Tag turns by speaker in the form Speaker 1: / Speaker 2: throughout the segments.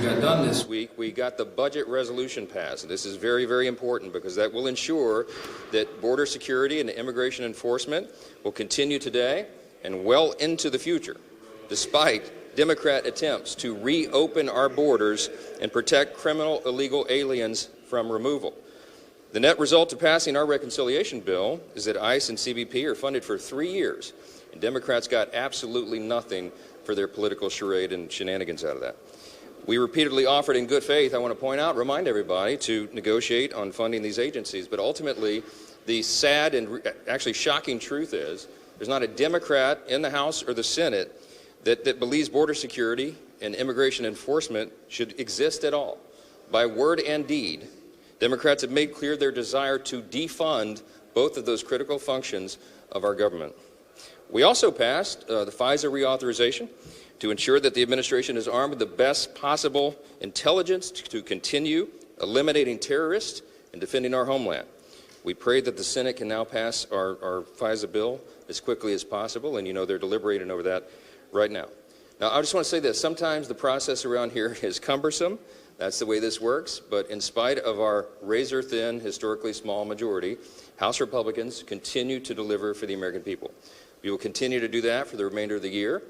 Speaker 1: got done this week, we got the budget resolution passed. This is very, very important because that will ensure that border security and immigration enforcement will continue today and well into the future, despite Democrat attempts to reopen our borders and protect criminal illegal aliens from removal. The net result of passing our reconciliation bill is that ICE and CBP are funded for 3 years, and Democrats got absolutely nothing for their political charade and shenanigans out of that. We repeatedly offered in good faith, I want to point out, remind everybody, to negotiate on funding these agencies. But ultimately, the sad and actually shocking truth is there's not a Democrat in the House or the Senate that believes border security and immigration enforcement should exist at all. By word and deed, Democrats have made clear their desire to defund both of those critical functions of our government. We also passed the FISA reauthorization to ensure that the administration is armed with the best possible intelligence to continue eliminating terrorists and defending our homeland. We pray that the Senate can now pass our FISA bill as quickly as possible, and you know they're deliberating over that right now. Now, I just want to say this. Sometimes the process around here is cumbersome. That's the way this works. But in spite of our razor-thin, historically small majority, House Republicans continue to deliver for the American people. We will continue to do that for the remainder of the year.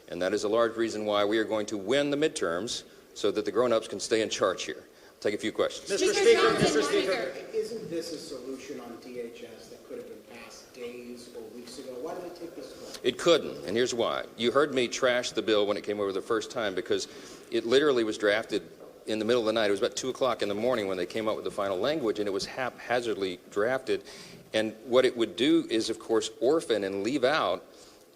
Speaker 1: And that is a large reason why we are going to win the midterms so that the grown-ups can stay in charge here. I'll take a few questions.
Speaker 2: Mr. Speaker. Isn't this a solution on DHS that could have been passed days or weeks ago? Why did it take this long?
Speaker 1: It couldn't, and here's why. You heard me trash the bill when it came over the first time because it literally was drafted in the middle of the night. It was about 2 o'clock in the morning when they came up with the final language, and it was haphazardly drafted. And what it would do is, of course, orphan and leave out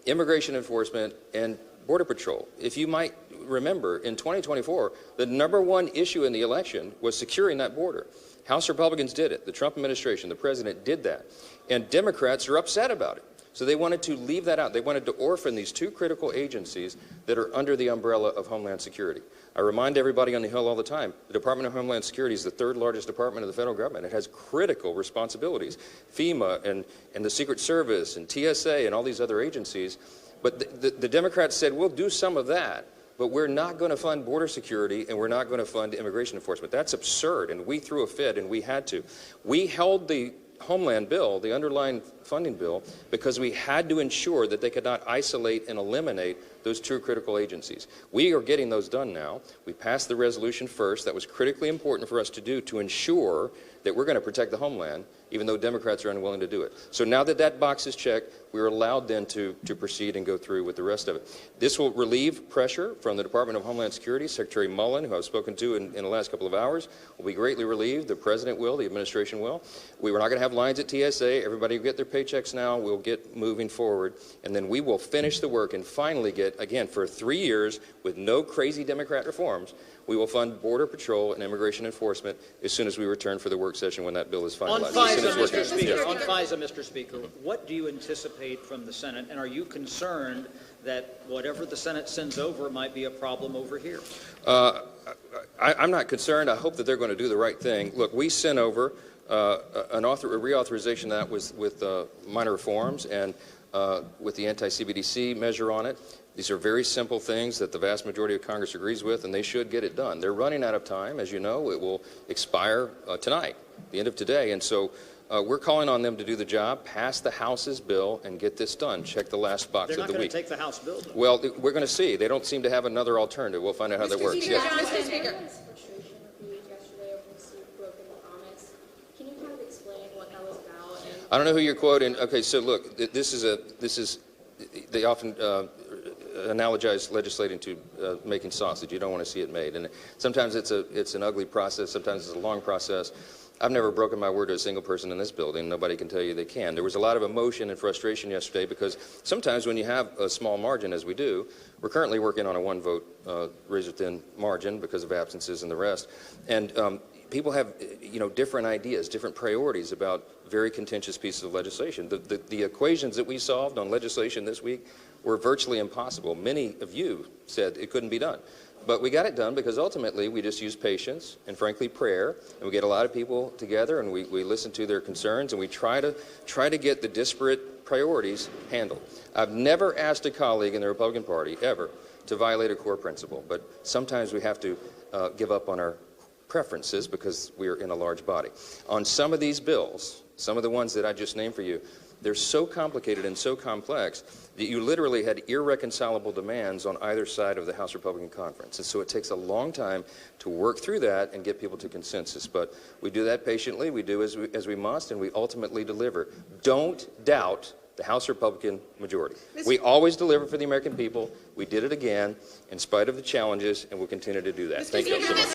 Speaker 1: immigration enforcement and Border Patrol. If you might remember, in 2024, the #1 issue in the election was securing that border. House Republicans did it. The Trump administration, the president did that. And Democrats are upset about it. So they wanted to leave that out. They wanted to orphan these two critical agencies that are under the umbrella of Homeland Security. I remind everybody on the Hill all the time, the Department of Homeland Security is the 3rd largest department of the federal government. It has critical responsibilities. FEMA and the Secret Service and TSA and all these other agencies. But the Democrats said, we'll do some of that, but we're not going to fund border security and we're not going to fund immigration enforcement. That's absurd, and we threw a fit, and we had to. We held the Homeland bill, the underlying funding bill, because we had to ensure that they could not isolate and eliminate those two critical agencies. We are getting those done now. We passed the resolution first. That was critically important for us to do to ensure that we're going to protect the homeland, even though Democrats are unwilling to do it. So now that that box is checked, we're allowed then to proceed and go through with the rest of it. This will relieve pressure from the Department of Homeland Security. Secretary Mullen, who I've spoken to in the last couple of hours, will be greatly relieved. The President will. The administration will. We were not going to have lines at TSA. Everybody will get their paychecks now. We'll get moving forward. And then we will finish the work and finally get, again, for 3 years with no crazy Democrat reforms, we will fund Border Patrol and immigration enforcement as soon as we return for the work session when that bill is finalized.
Speaker 3: On FISA, Mr. Speaker, what do you anticipate from the Senate, and are you concerned that whatever the Senate sends over might be a problem over here?
Speaker 1: I'm not concerned. I hope that they're going to do the right thing. Look, we sent over a reauthorization of that with minor reforms and with the anti-CBDC measure on it. These are very simple things that the vast majority of Congress agrees with, and they should get it done. They're running out of time. As you know, it will expire tonight, the end of today. And so we're calling on them to do the job, pass the House's bill, and get this done. Check the last box of the week.
Speaker 3: They're not going to take the House bill, though.
Speaker 1: Well, we're going to see. They don't seem to have another alternative. We'll find out how that works.
Speaker 4: Mr. Speaker.
Speaker 1: I don't know who you're quoting. Okay, so look, they often analogize legislating to making sausage. You don't want to see it made, and sometimes it's an ugly process. Sometimes it's a long process. I've never broken my word to a single person in this building. Nobody can tell you they can. There was a lot of emotion and frustration yesterday because sometimes when you have a small margin, as we do, we're currently working on a one-vote razor-thin margin because of absences and the rest, and people have, different ideas, different priorities about very contentious pieces of legislation. The equations that we solved on legislation this week were virtually impossible. Many of you said it couldn't be done. But we got it done because ultimately we just use patience and, frankly, prayer. And we get a lot of people together and we listen to their concerns and we try to get the disparate priorities handled. I've never asked a colleague in the Republican Party ever to violate a core principle, but sometimes we have to give up on our preferences because we are in a large body. On some of these bills, some of the ones that I just named for you, they're so complicated and so complex that you literally had irreconcilable demands on either side of the House Republican Conference. And so it takes a long time to work through that and get people to consensus. But we do that patiently, we do as we must, and we ultimately deliver. Don't doubt the House Republican majority. We always deliver for the American people. We did it again in spite of the challenges, and we'll continue to do that. Thank you all so much.